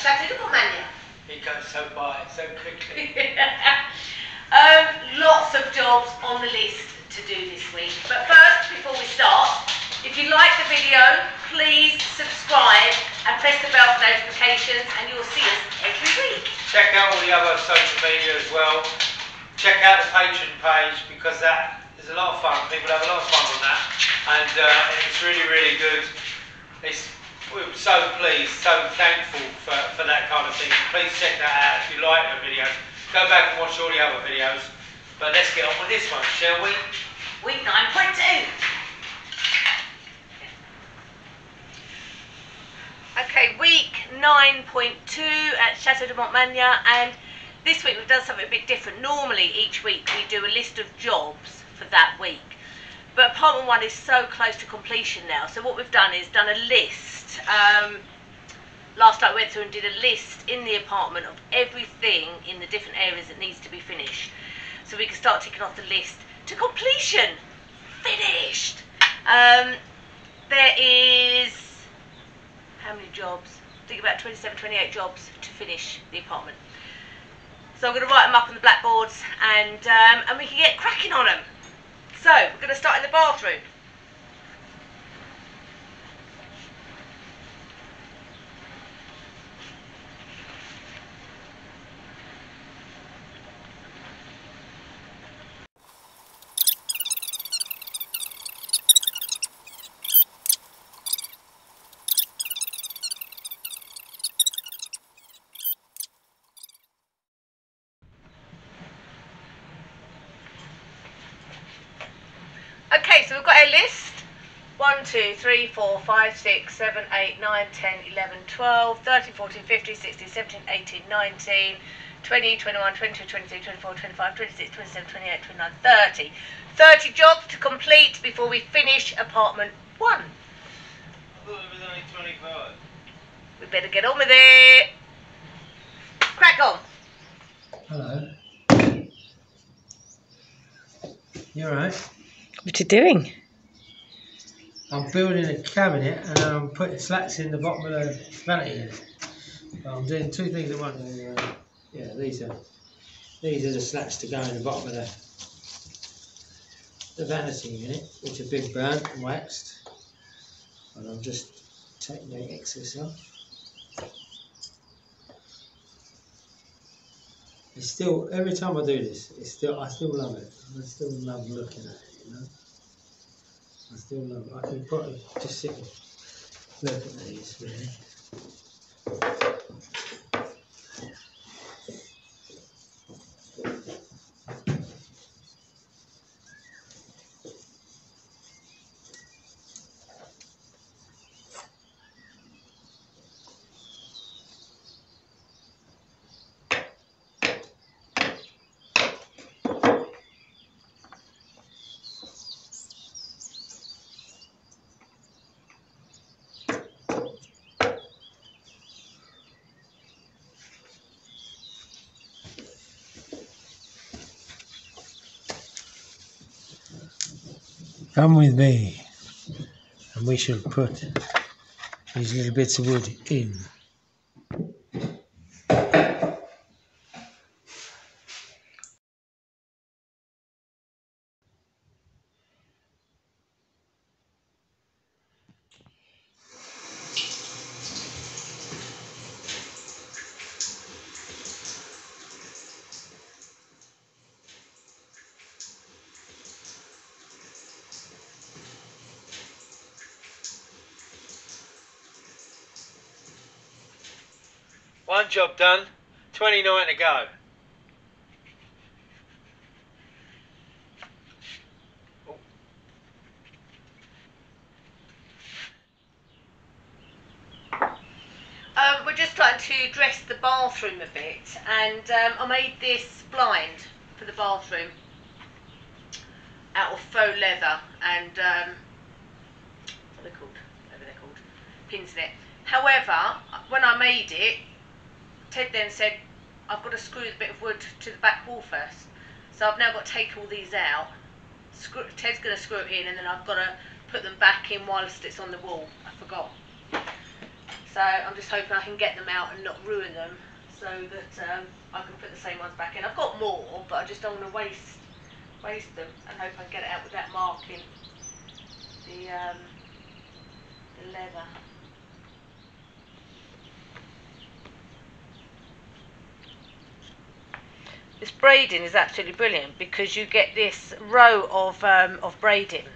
Chateau Mania. It goes so by so quickly. Lots of jobs on the list to do this week. But first, before we start, if you like the video, please subscribe and press the bell for notifications, and you'll see us every week. Check out all the other social media as well. Check out the Patreon page, because there's a lot of fun. People have a lot of fun on that, and it's really, really good. We're so pleased, so thankful for that kind of thing. Please check that out if you like the videos. Go back and watch all the other videos. But let's get on with this one, shall we? Week 9.2. Okay, week 9.2 at Chateau de Montmagny, and this week we've done something a bit different. Normally each week we do a list of jobs for that week, but apartment 1 is so close to completion now, so what we've done is done a list. Last night we went through and did a list in the apartment of everything in the different areas that needs to be finished, so we can start ticking off the list to completion. Finished. There is, how many jobs? I think about 27, 28 jobs to finish the apartment. So I'm going to write them up on the blackboards, and we can get cracking on them. So we're going to start in the bathroom. Okay, so we've got a list. 1, 2, 3, 4, 5, 6, 7, 8, 9, 10, 11, 12, 13, 14, 15, 16, 17, 18, 19, 20, 21, 22, 23, 24, 25, 26, 27, 28, 29, 30. 30 jobs to complete before we finish apartment 1. I thought it was only 25. We better get on with it. Crack on. Hello. You alright? What are you doing? I'm building a cabinet and I'm putting slats in the bottom of the vanity. I'm doing two things at once. Yeah, these are the slats to go in the bottom of the vanity unit, which are big burnt and waxed. And I'm just taking the excess off. It's still, every time I do this, I still love it. I still love looking at it, you know. I still love it. I can probably just sit and look at these, really. Come with me, and we shall put these little bits of wood in. One job done, 29 to go. We're just starting to dress the bathroom a bit, and I made this blind for the bathroom out of faux leather and what are they called? Whatever they're called, pins in it. However, when I made it, Ted then said I've got to screw the bit of wood to the back wall first. So I've now got to take all these out. Ted's going to screw it in, and then I've got to put them back in whilst it's on the wall. I forgot. So I'm just hoping I can get them out and not ruin them, so that I can put the same ones back in. I've got more, but I just don't want to waste them, and hope I can get it out without marking the leather. This braiding is absolutely brilliant because you get this row of braiding,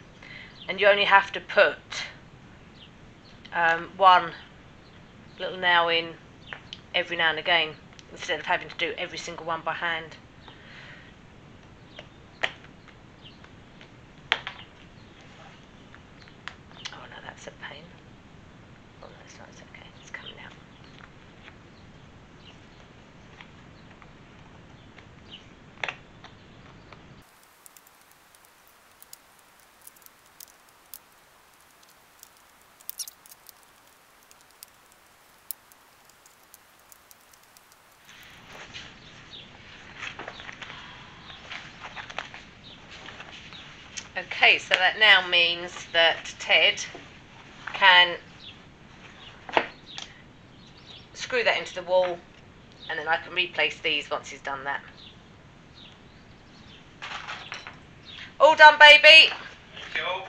and you only have to put one little nail in every now and again instead of having to do every single one by hand. Oh no, that's a pain. Oh no, it's not. It's okay. It's coming out. Okay, so that now means that Ted can screw that into the wall, and then I can replace these once he's done that. All done, baby. Thank you all.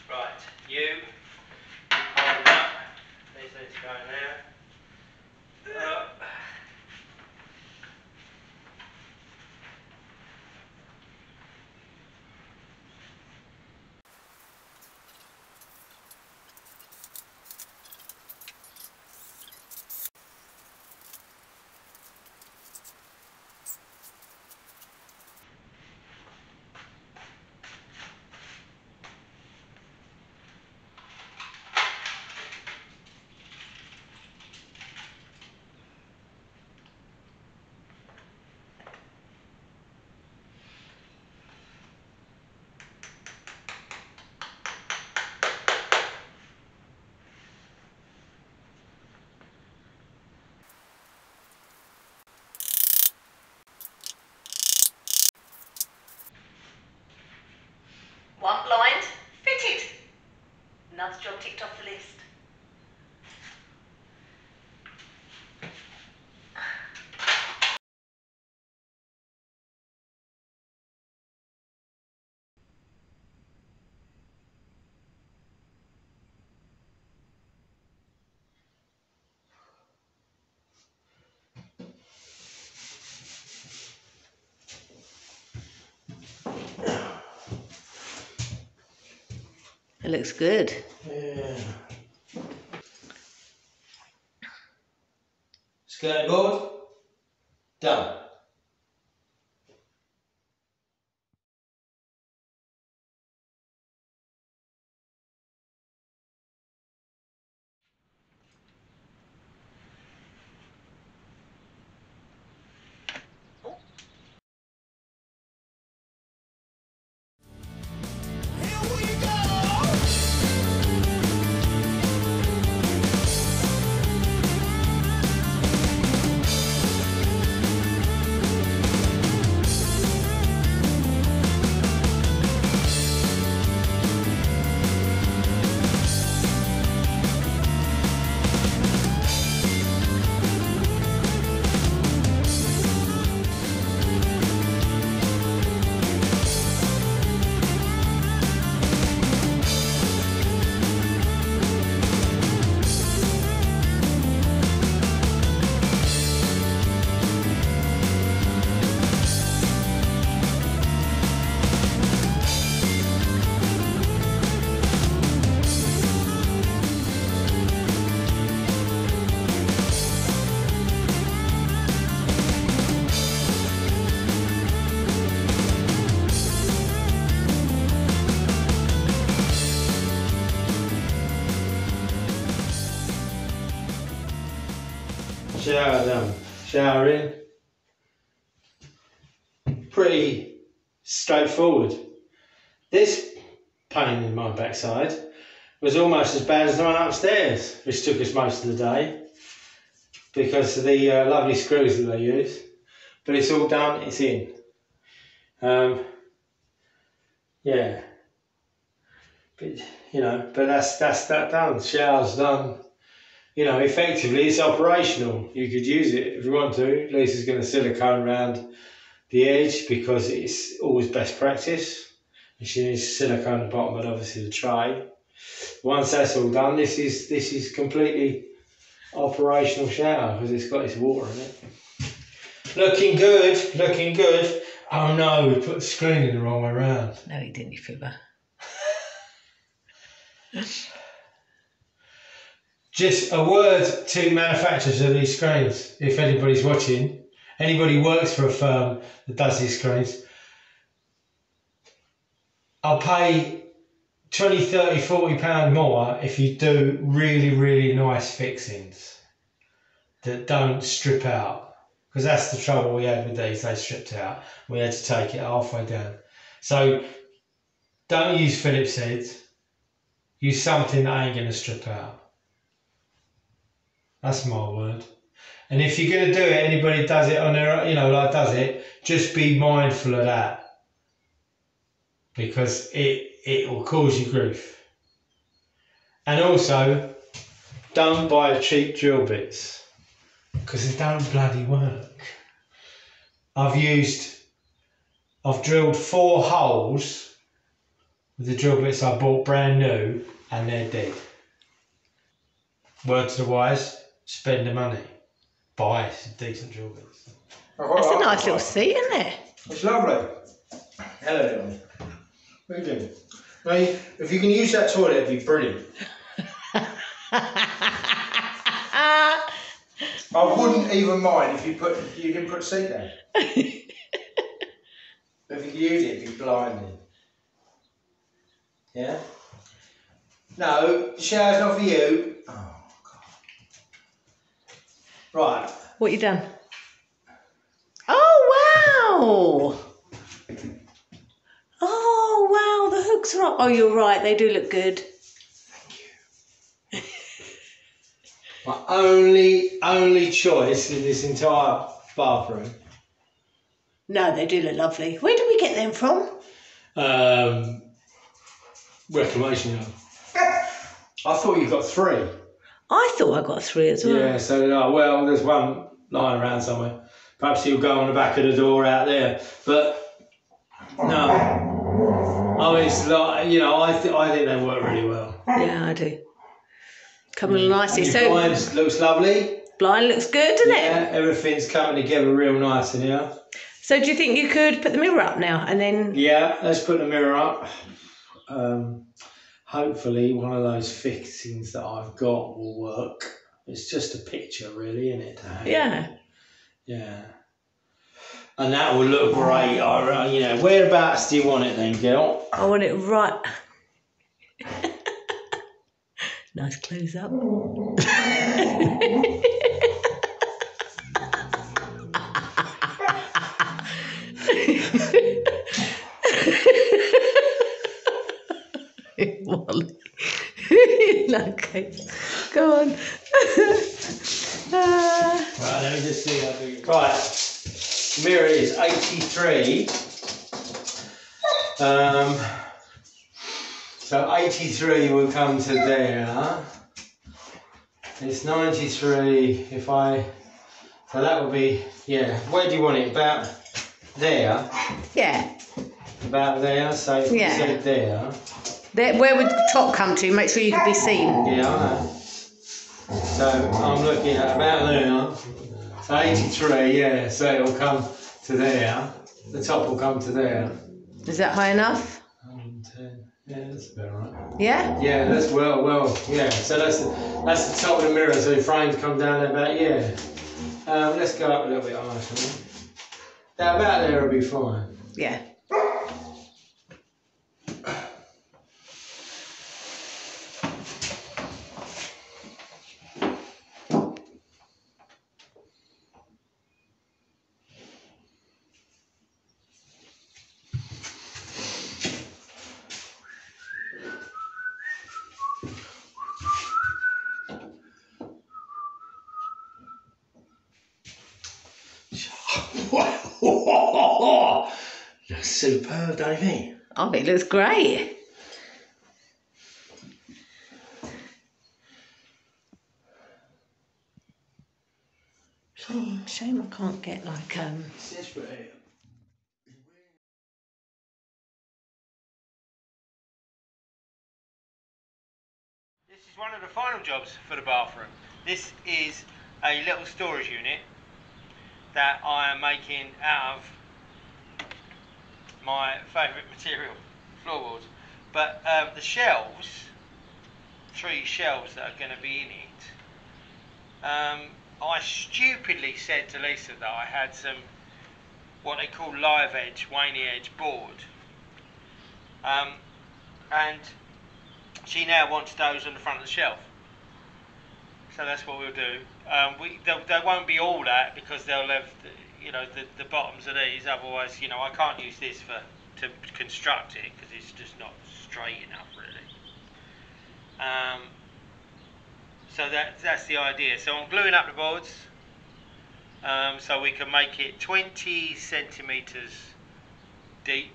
Right, you hold it up. These need to go in there. One blind fitted. Another job ticked off the list. It looks good. Yeah. Skirting board. Done. Shower done. Shower in. Pretty straightforward. This pain in my backside was almost as bad as the one upstairs, which took us most of the day because of the lovely screws that they use. But it's all done, it's in. Yeah. But, you know, but that's that done. Shower's done. you know, effectively it's operational. You could use it if you want to. Lisa's going to silicone around the edge because it's always best practice. And she needs to silicone the bottom, but obviously the tray. Once that's all done, this is completely operational shower because it's got its water in it. Looking good, looking good. Oh no, we put the screen in the wrong way around. No, he didn't, you fibber. Just a word to manufacturers of these screens, if anybody's watching, anybody works for a firm that does these screens, I'll pay 20, 30, 40 pound more if you do really, really nice fixings that don't strip out. Because that's the trouble we had with these, they stripped out. We had to take it halfway down. So don't use Phillips heads, use something that ain't going to strip out. That's my word. And if you're going to do it, anybody does it on their, you know, like does it, just be mindful of that. Because it will cause you grief. And also, don't buy cheap drill bits. Because they don't bloody work. I've drilled 4 holes with the drill bits I bought brand new and they're dead. Word to the wise, spend the money. Buy some decent drill bits. That's a nice little seat, isn't it? It's lovely. Hello, darling. What are you doing? Now, if you can use that toilet, it'd be brilliant. I wouldn't even mind if you didn't put a seat there. If you could use it, it'd be blinding. Yeah? No, the shower's not for you. Oh, God. Right. What you done? Oh, wow! Oh, wow, the hooks are up. Oh, you're right, they do look good. Thank you. My only choice in this entire bathroom. No, they do look lovely. Where did we get them from? Reclamation yard. I thought you got 3. I thought I got 3 as well. Yeah, so well, there's one lying around somewhere. Perhaps he'll go on the back of the door out there. But no, I mean, it's like, you know, I think they work really well. Yeah, I do. Coming nicely. Your So blind looks lovely. blind looks good, doesn't it? Yeah, everything's coming together real nice in here. So do you think you could put the mirror up now and then? Yeah, let's put the mirror up. Hopefully one of those fixings that I've got will work. It's just a picture really, isn't it? Yeah. Yeah. And that will look great. You know, whereabouts do you want it then, girl? I want it right. Nice close up. Okay, go on. Right, let me just see how big. Right, mirror is 83. So 83 will come to there. It's 93. So that would be, yeah. Where do you want it? About there. Yeah. About there. So if Yeah. you said there. Where would the top come to? Make sure you can be seen. Yeah, I know. So I'm looking at about there. So 83, yeah. So it will come to there. The top will come to there. Is that high enough? 110. Yeah, that's about right. Yeah? Yeah, that's well. Yeah. So that's the top of the mirror. So the frames come down about, yeah. Let's go up a little bit higher. About there will be fine. Yeah. Looks superb, don't you think? I think it looks great. Oh, shame I can't get like This is one of the final jobs for the bathroom. This is a little storage unit that I am making out of my favourite material, floorboards. But the shelves, 3 shelves that are going to be in it, I stupidly said to Lesa that I had some what they call live edge, waney edge board, and she now wants those on the front of the shelf. So that's what we'll do. They won't be all that because they'll have the bottoms of these. Otherwise, I can't use this to construct it because it's just not straight enough really. So that's the idea. So I'm gluing up the boards so we can make it 20 centimetres deep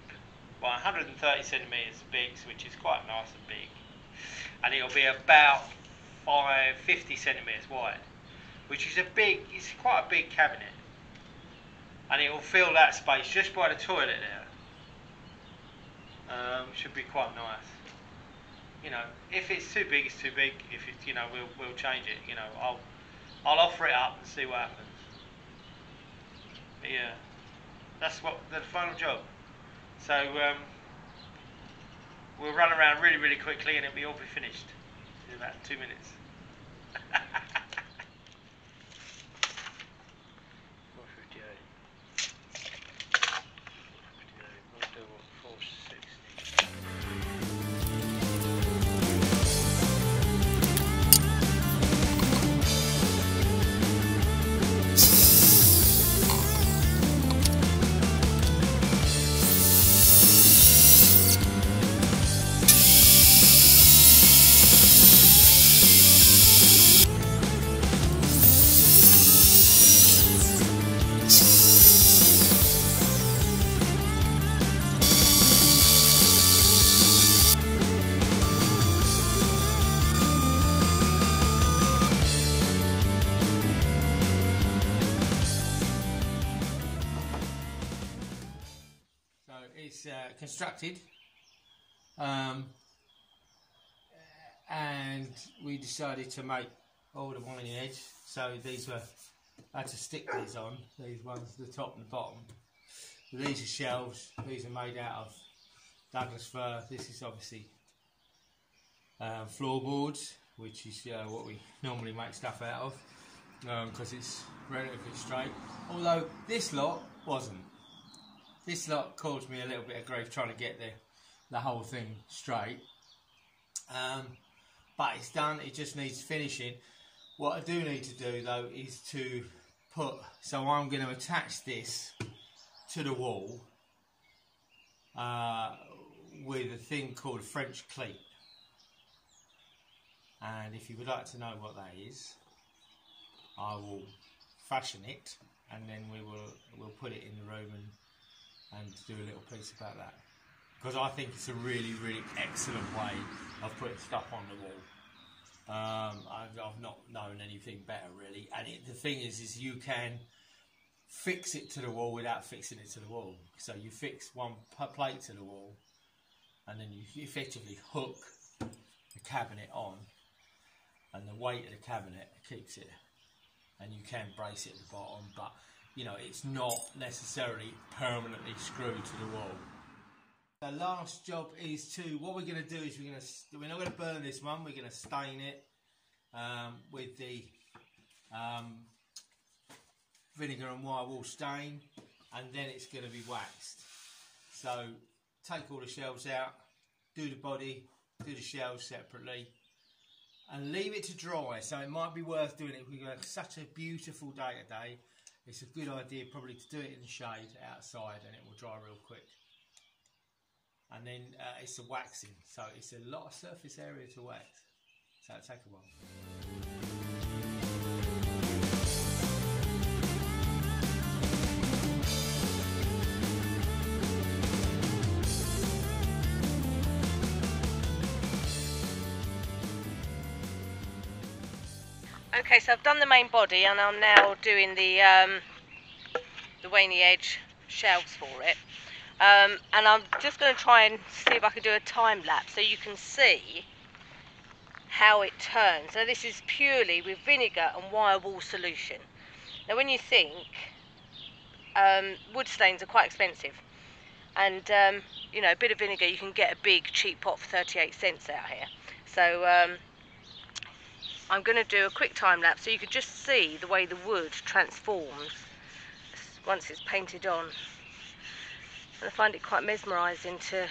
by 130 centimetres big, which is quite nice and big. And it'll be about 50 centimetres wide, which is it's quite a big cabinet. And it will fill that space just by the toilet there. Should be quite nice. If it's too big, it's too big. If it's, we'll change it. I'll offer it up and see what happens. But yeah, that's what the final job. So we'll run around really, really quickly, and it'll all be finished in about 2 minutes. 458. It's constructed, and we decided to make all the winding edge. So I had to stick these on, these ones, the top and the bottom. So these are shelves. These are made out of Douglas fir. This is obviously floorboards, which is what we normally make stuff out of, because it's relatively straight. Although this lot wasn't. This lot caused me a little bit of grief trying to get the whole thing straight. But it's done, it just needs finishing. What I do need to do though is to so I'm going to attach this to the wall with a thing called a French cleat. And if you would like to know what that is, I will fashion it, and then we'll put it in the room and do a little piece about that, because I think it's a really, really excellent way of putting stuff on the wall. I've not known anything better really, and the thing is you can fix it to the wall without fixing it to the wall. So you fix one plate to the wall, and then you effectively hook the cabinet on, and the weight of the cabinet keeps it, and you can brace it at the bottom, but it's not necessarily permanently screwed to the wall. The last job is what we're going to do is we're not going to burn this one. We're going to stain it with the vinegar and wire wool stain, and then it's going to be waxed. So take all the shelves out, do the body, do the shelves separately, and leave it to dry. So it might be worth doing it. We've got such a beautiful day today. It's a good idea probably to do it in the shade outside, and it will dry real quick. And then it's a waxing, so it's a lot of surface area to wax, so it'll take a while. Okay, so I've done the main body and I'm now doing the Waney Edge shelves for it. And I'm just going to try and see if I can do a time lapse so you can see how it turns. So this is purely with vinegar and wire wool solution. Now when you think, wood stains are quite expensive, and you know, a bit of vinegar, you can get a big cheap pot for 38 cents out here. So I'm going to do a quick time lapse so you can just see the way the wood transforms once it's painted on. And I find it quite mesmerising to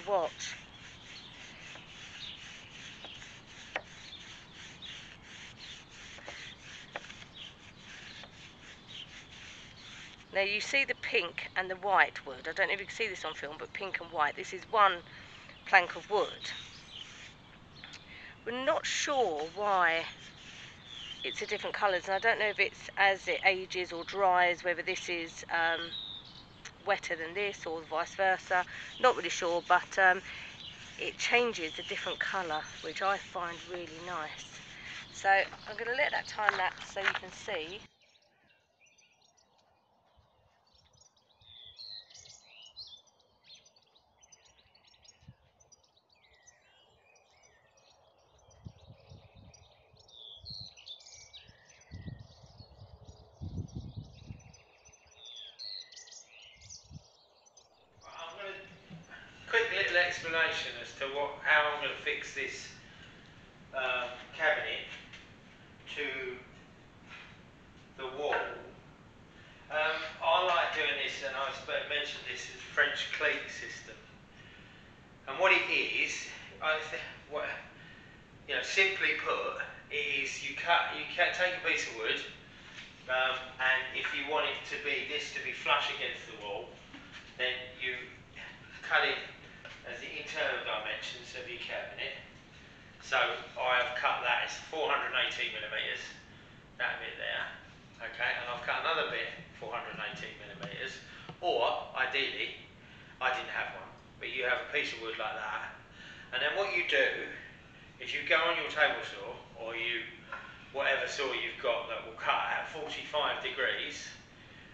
watch. Now you see the pink and the white wood. I don't know if you can see this on film, but pink and white. This is one plank of wood. We're not sure why it's a different colours, and I don't know if it's as it ages or dries, whether this is wetter than this or vice versa. Not really sure, but it changes a different colour, which I find really nice. So I'm going to let that time lapse so you can see. Quick little explanation as to how I'm going to fix this cabinet to the wall. I like doing this, and I mentioned this as French cleat system. And what it is, simply put, is you can take a piece of wood, and if you want it to be flush against the wall, then you cut it as the internal dimensions of your cabinet. So I have cut that as 418mm, that bit there, okay, and I've cut another bit 418mm, or ideally, I didn't have one, but you have a piece of wood like that, and then what you do is you go on your table saw, or whatever saw you've got that will cut at 45 degrees,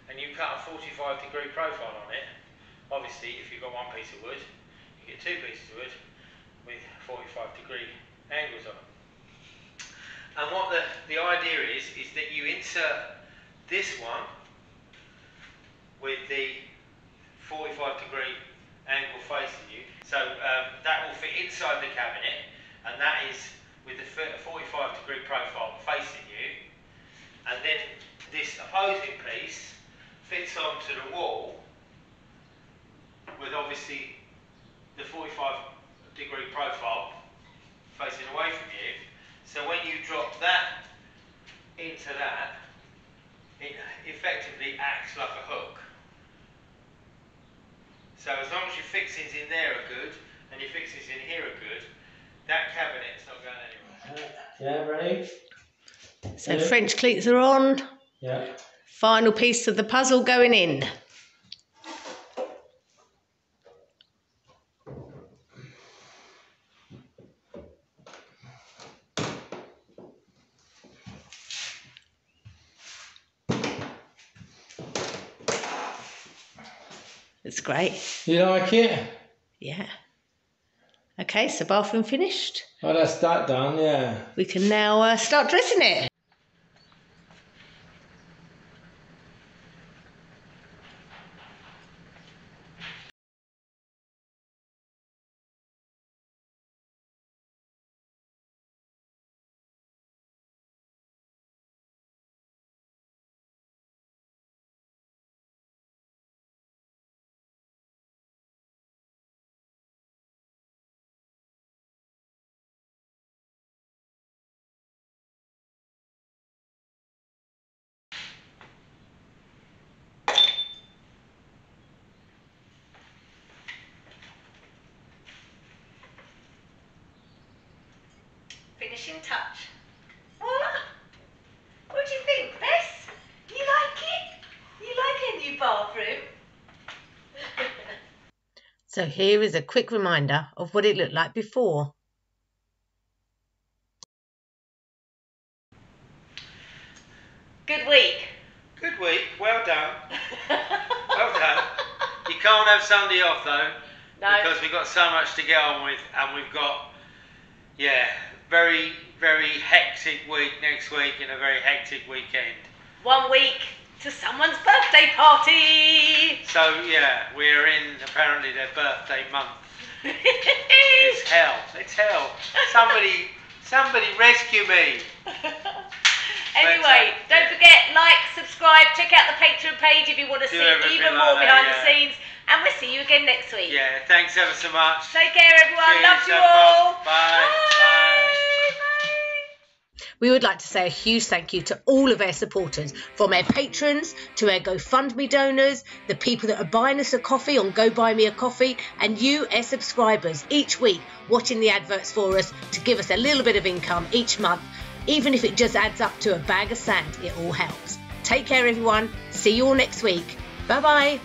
and you cut a 45-degree profile on it. Obviously, if you've got one piece of wood, you get two pieces of wood with 45-degree angles on them. And what the idea is that you insert this one with the 45-degree angle facing you. So that will fit inside the cabinet, and that is with the 45-degree profile facing you. And then this opposing piece fits onto the wall with obviously the 45-degree profile facing away from you. So when you drop that into that, it effectively acts like a hook. So as long as your fixings in there are good and your fixings in here are good, that cabinet's not going anywhere. Yeah, ready? So French cleats are on. Yeah. Final piece of the puzzle going in. It's great. You like it? Yeah. Okay, so bathroom finished. Oh, that's that done, yeah. We can now start dressing it. Finishing touch. Voila! What do you think, Bess? You like it? You like a new bathroom? So here is a quick reminder of what it looked like before. Good week. Good week. Well done. Well done. You can't have Sunday off though, because we've got so much to get on with, and we've got, very, very hectic week next week and a very hectic weekend. 1 week to someone's birthday party. So we're in apparently their birthday month. It's hell. It's hell. Somebody rescue me. Anyway, don't forget, like, subscribe, check out the Patreon page if you want to see even more behind the scenes. And we'll see you again next week. Yeah, thanks ever so much. Take care, everyone. Cheers, Love you all. Bye. Bye. We would like to say a huge thank you to all of our supporters, from our patrons to our GoFundMe donors, the people that are buying us a coffee on Go Buy Me a Coffee, and you, our subscribers, each week watching the adverts for us to give us a little bit of income each month. Even if it just adds up to a bag of sand, it all helps. Take care, everyone. See you all next week. Bye-bye.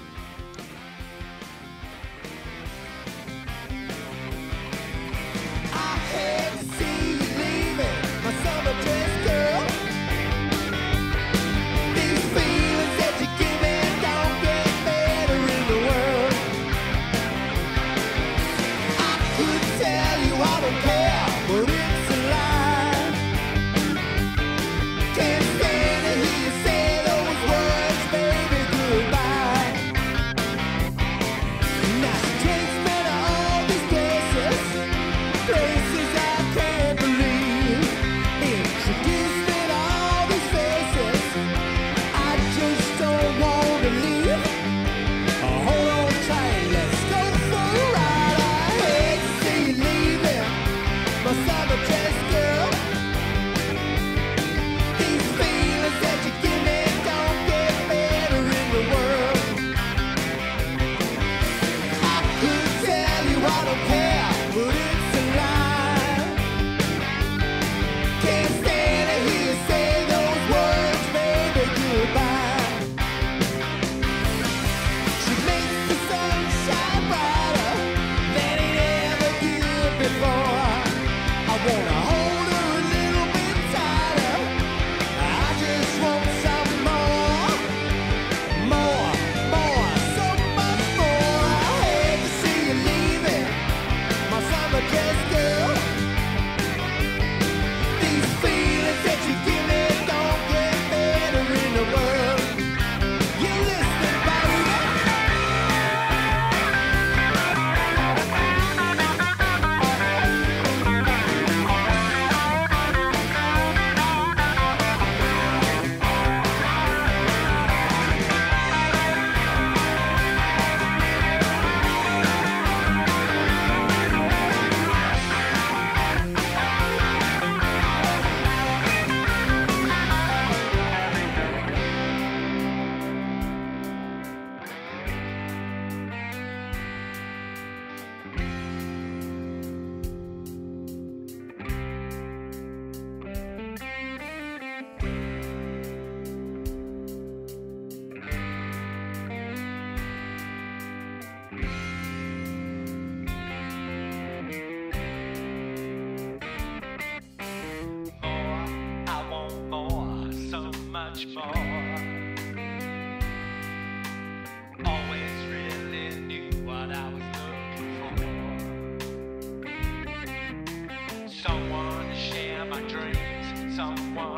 much more. Always really knew what I was looking for. Someone to share my dreams, someone